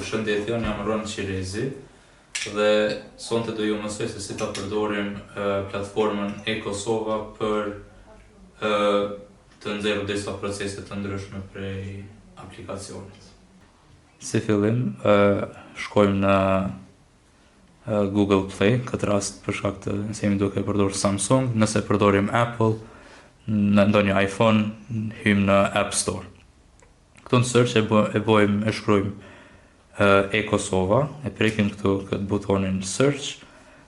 Përshëndetje, jam Ron Qirezi dhe sonte do ju mësoj se si ta përdorim platformën e-Kosova për të nxjerrur disa procese të ndryshme prej aplikacionit. Si fillim, shkojmë në Google Play, këtë rast për shkak të se jemi duke përdorur Samsung, nëse përdorim Apple, në ndonjë iPhone, hyjmë në App Store. Këtu në search e shkruajmë e-Kosova, e prekim këtu këtë butonin search,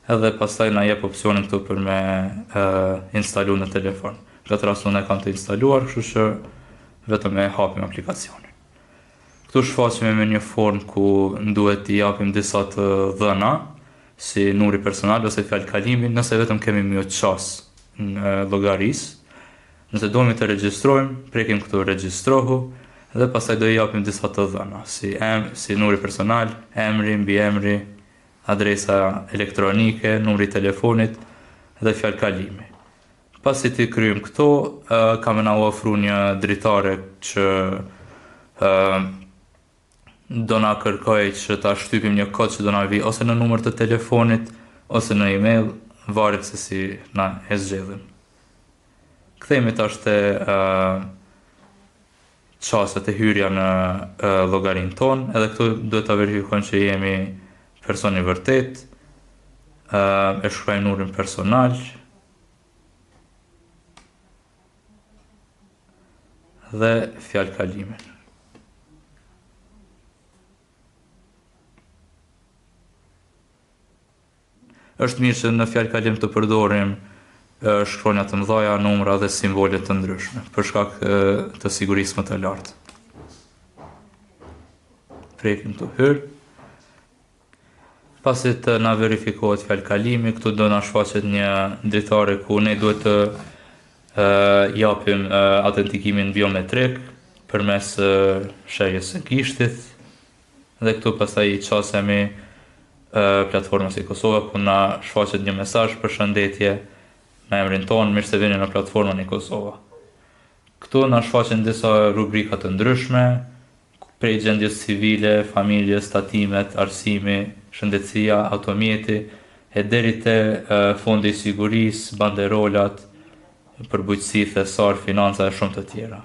edhe pastaj na jep opsionin këtu për me instalu në telefon. Këtë rast unë e kam të instaluar, kështu që vetëm e hapim aplikacionin. Këtu shfaqemi me një formë ku duhet t'i japim disa të dhëna, si numri personal ose fjalë kalimi, nëse vetëm kemi mjë qas në llogarisë. Nëse duhemi të regjistrojmë, prekim këtu regjistrohu, dhe pastaj do i japim disa të dhëna, si numri personal, emri, mbiemri, adresa elektronike, numri telefonit dhe fjalë kalimi. Pasi ti kryejm këto, kam na ofru një dritare që do na kërkoj që ta shtypim një kod që do na vi ose në numër të telefonit ose në email, varet se si na e zgjedhim. Kthehemi tash te qasët e hyrja në llogarinë tonë, edhe këtu duhet ta verifikojmë që jemi person i vërtet, e shkruajmë numrin personal dhe fjalë kalimin. Është mirë që në fjalë kalim të përdorim shkronja të mëdha, numra dhe simbole të ndryshme, për shkak të sigurisë më të lartë. Prekim të hyr. Pasi të na verifikohet fjalë kalimi, këtu do na shfaqet një dritare ku ne duhet të japim autentikimin biometrik përmes shenjës së kishtit, dhe këtu pastaj i qasemi platformës e-Kosova ku na shfaqet një mesazh përshëndetje me emrin tonë, mirë se vini në platformën e-Kosova. Këtu na shfaqen disa rubrika të ndryshme, prej gjendjes civile, familjes, tatimet, arsimi, shëndetësia, automjeti, e deri te fondi i sigurisë, banderolat, përbujqësi, thesar, financa e shumë të tjera.